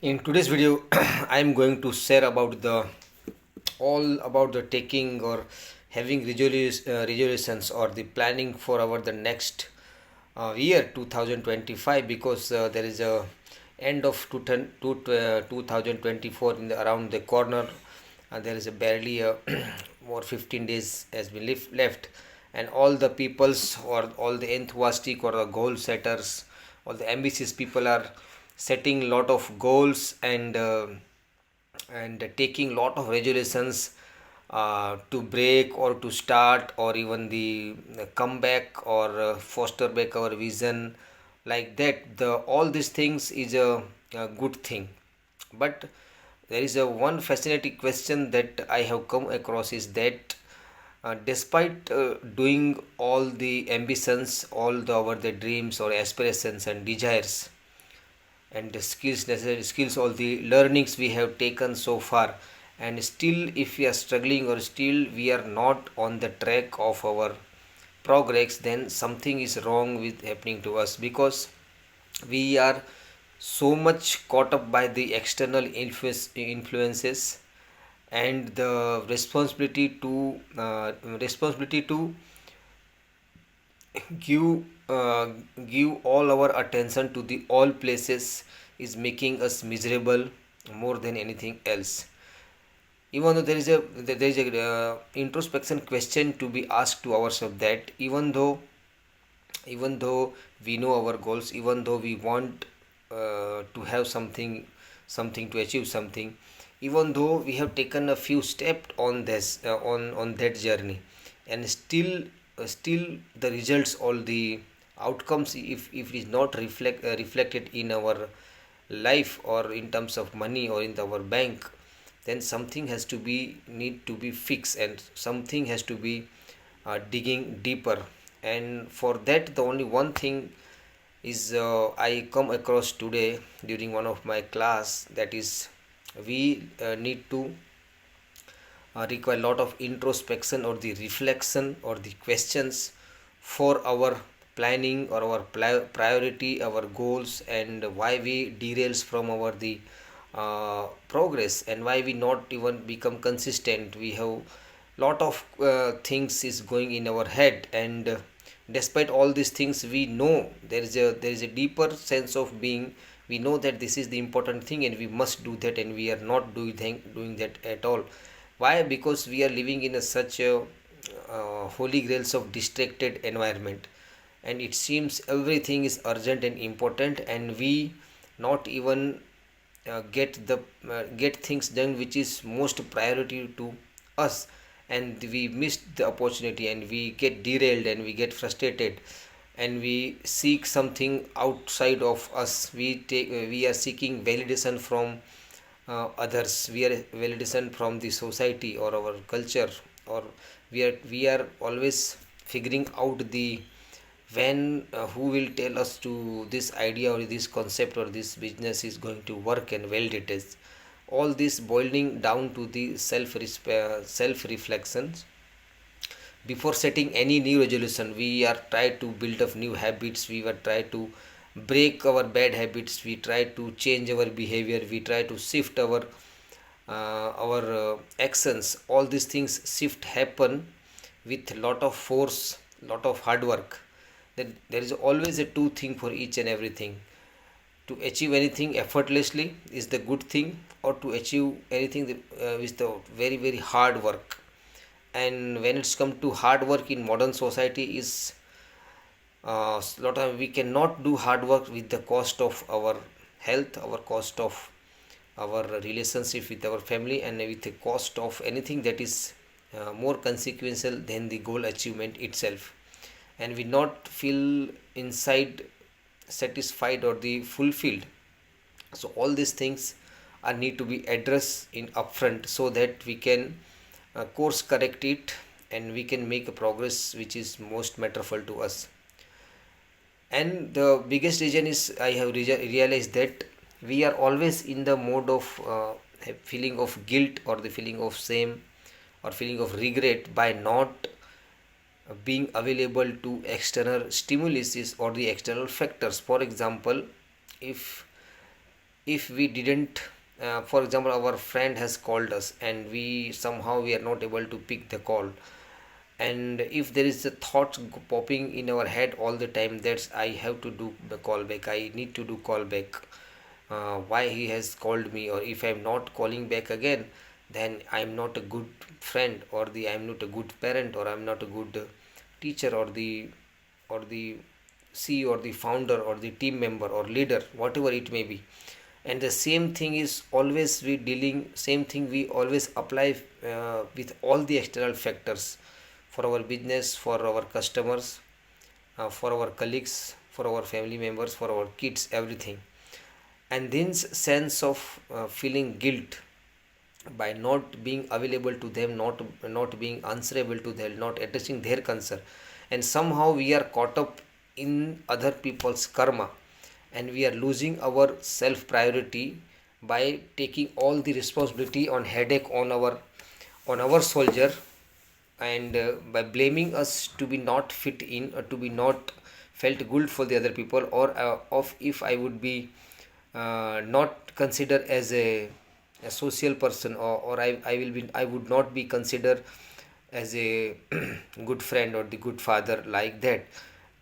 In today's video, I am going to share about the all about the taking or having resolutions or the planning for our the next year 2025, because there is a end of 2024 in the, around the corner. There is a barely more 15 days has been left, and all the peoples or all the enthusiastic or the goal setters, all the ambitious people are setting lot of goals and taking lot of resolutions to break or to start or even the comeback or foster back our vision, like that. The all these things is a good thing, but there is a one fascinating question that I have come across is that despite doing all the ambitions, all the dreams or aspirations and desires and the skills, necessary skills, all the learnings we have taken so far, and still if we are struggling or still we are not on the track of our progress, then something is wrong with happening to us, because we are so much caught up by the external influences and the responsibility to give uh, give all our attention to the all places is making us miserable more than anything else. Even though there is a introspection question to be asked to ourselves, that even though we know our goals, even though we want to have something to achieve something, even though we have taken a few steps on this on that journey, and still the results, all the outcomes, if it is not reflected in our life or in terms of money or in our bank, then something has to be need to be fixed and something has to be digging deeper. And for that, the only one thing is I come across today during one of my class, that is we need to require a lot of introspection or the reflection or the questions for our planning or our priority, our goals, and why we derails from our the progress, and why we not even become consistent. We have lot of things is going in our head, and despite all these things, we know there is a deeper sense of being. We know that this is the important thing and we must do that, and we are not doing that at all. Why? Because we are living in such a holy grails of distracted environment, and it seems everything is urgent and important, and we not even get things done which is most priority to us, and we missed the opportunity, and we get derailed and we get frustrated, and we seek something outside of us. We are seeking validation from others. We are validation from the society or our culture, or we are always figuring out the when who will tell us to this idea or this concept or this business is going to work and well it is. All this boiling down to the self reflections. Before setting any new resolution, we are try to build up new habits, we were try to break our bad habits, we try to change our behavior, we try to shift our actions. All these things shift happen with lot of force, lot of hard work. Then there is always a two thing for each and everything. To achieve anything effortlessly is the good thing, or to achieve anything with the very very hard work. And when it's come to hard work in modern society is lot of we cannot do hard work with the cost of our health, our cost of our relationship with our family, and with the cost of anything that is more consequential than the goal achievement itself, and we not feel inside satisfied or the fulfilled. So all these things are need to be addressed in upfront, so that we can course correct it, and we can make a progress which is most matterful to us. And the biggest reason is I have realized that we are always in the mode of feeling of guilt or the feeling of shame or feeling of regret by not being available to external stimuluses or the external factors. For example, if if we didn't, for example, our friend has called us and we are not able to pick the call, and if there is a thought popping in our head all the time, that's I have to do the call back, I need to do call back, why he has called me, or if I'm not calling back again, then I'm not a good friend, or I'm not a good parent, or I'm not a good teacher, or the CEO, or the founder, or the team member, or leader, whatever it may be. And the same thing is always we dealing, same thing we always apply with all the external factors, for our business, for our customers, for our colleagues, for our family members, for our kids, everything. And this sense of feeling guilt by not being available to them, not being answerable to them, not addressing their concern, and somehow we are caught up in other people's karma, and we are losing our self priority by taking all the responsibility on headache on our soldier, and by blaming us to be not fit in, or to be not felt good for the other people, or of if I would be not considered as a social person, or I would not be considered as a good friend or the good father, like that.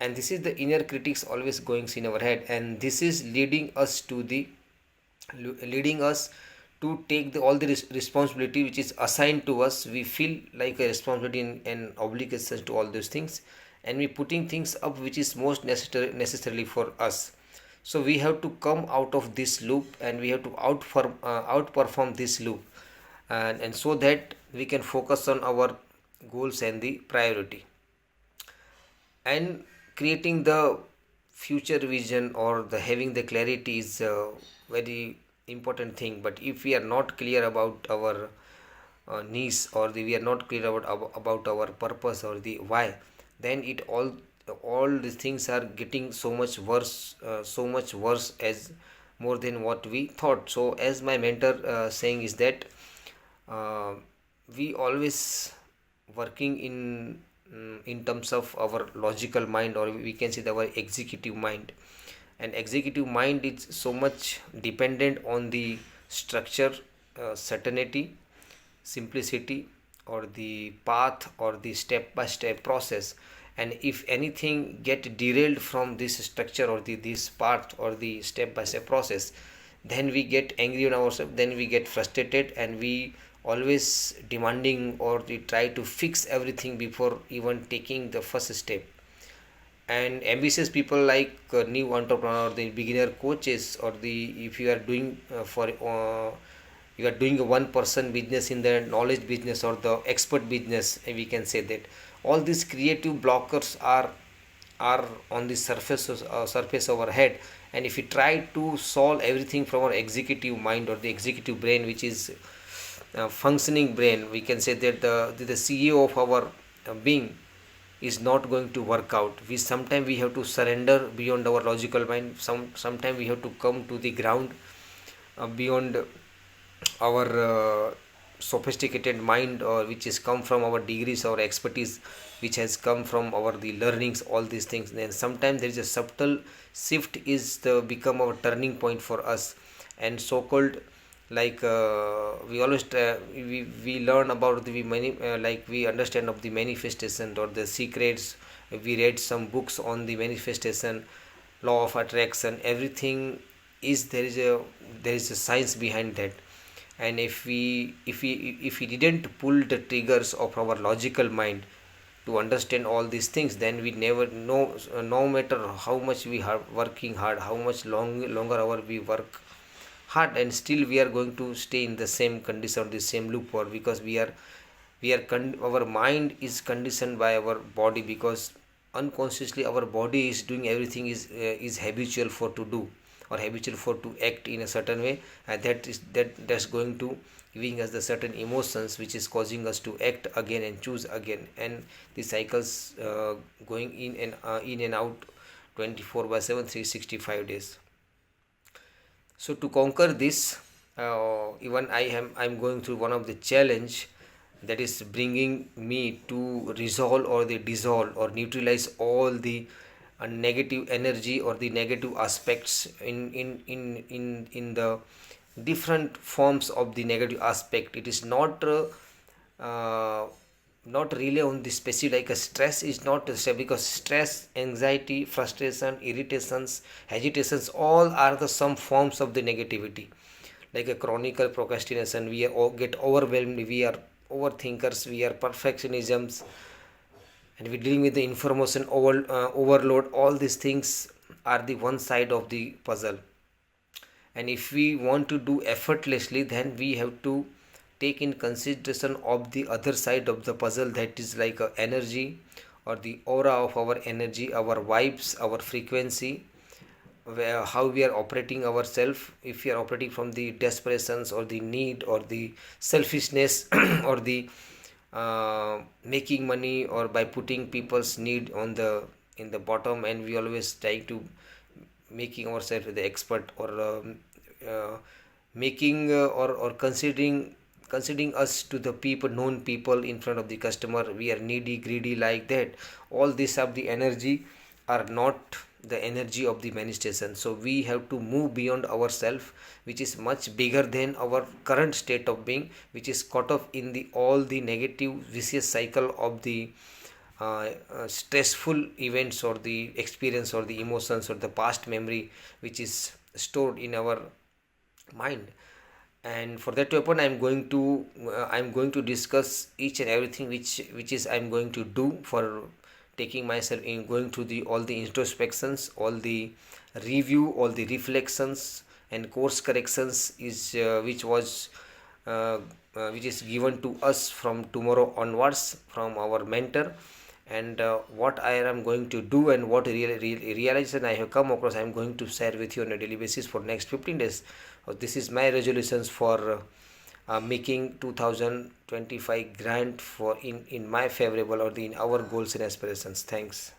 And this is the inner critics always going in our head, and this is leading us to take all the responsibility which is assigned to us. We feel like a responsibility and obligation to all those things, and we putting things up which is most necessarily for us. So we have to come out of this loop, and we have to outperform this loop, and so that we can focus on our goals and the priority. And creating the future vision, or the having the clarity, is a very important thing. But if we are not clear about our needs, or we are not clear about our purpose, or the why, then all these things are getting so much worse, as more than what we thought. So as my mentor saying is that, uh, we always working in terms of our logical mind, or we can say our executive mind. And executive mind is so much dependent on the structure, certainty, simplicity, or the path, or the step by step process. And if anything get derailed from this structure, or this path, or the step by step process, then we get angry on ourselves, then we get frustrated, and we always demanding, or we try to fix everything before even taking the first step. And ambitious people, like new entrepreneur, the beginner coaches, or the if you are doing for you are doing a one person business in the knowledge business, or the expert business, we can say that all these creative blockers are on the surface of our head. And if we try to solve everything from our executive mind, or the executive brain, which is functioning brain, we can say that the CEO of our being is not going to work out. We have to surrender beyond our logical mind. Sometimes we have to come to the ground, beyond our sophisticated mind, or which has come from our degrees or expertise, which has come from our the learnings, all these things. Then sometimes there is a subtle shift is the become our turning point for us. And so called, like we learn about the many, like we understand of the manifestation or the secrets. We read some books on the manifestation, law of attraction, everything is there is a science behind that. And if we didn't pull the triggers of our logical mind to understand all these things, then we never know, no matter how much we are working hard, how much longer hour we work hard, and still we are going to stay in the same condition, the same loop. Or because our mind is conditioned by our body, because unconsciously our body is doing everything, is habitual for to do, or habitual for to act in a certain way, and that's going to giving us the certain emotions, which is causing us to act again and choose again. And the cycles going in and out 24/7, 365 days. So to conquer this, even I'm going through one of the challenge, that is bringing me to resolve, or the dissolve, or neutralize all the a negative energy or the negative aspects in the different forms of the negative aspect. It is uh, not really on the specific, like a stress is not a stress, because stress, anxiety, frustration, irritations, agitations, all are the some forms of the negativity. Like a chronic procrastination, we get overwhelmed, we are overthinkers, we are perfectionisms, and we're dealing with the information overload. All these things are the one side of the puzzle, and if we want to do effortlessly, then we have to take in consideration of the other side of the puzzle, that is like a energy, or the aura of our energy, our vibes, our frequency, where how we are operating ourselves. If we are operating from the desperations or the need or the selfishness or the making money, or by putting people's need on the in the bottom, and we always try to making ourselves the expert, or making or considering us to the people, known people in front of the customer, we are needy, greedy, like that. All these of the energy are not the energy of the manifestation. So we have to move beyond ourselves, which is much bigger than our current state of being, which is caught up in the all the negative vicious cycle of the stressful events, or the experience, or the emotions, or the past memory, which is stored in our mind. And for that to happen, I'm going to discuss each and everything which is I'm going to do for taking myself in, going through the all the introspections, all the review, all the reflections and course corrections is uh, which is given to us from tomorrow onwards from our mentor. And what I am going to do, and what realization I have come across, I am going to share with you on a daily basis for next 15 days. This is my resolutions for making 2025 grand for in my favorable, or the in our goals and aspirations. Thanks.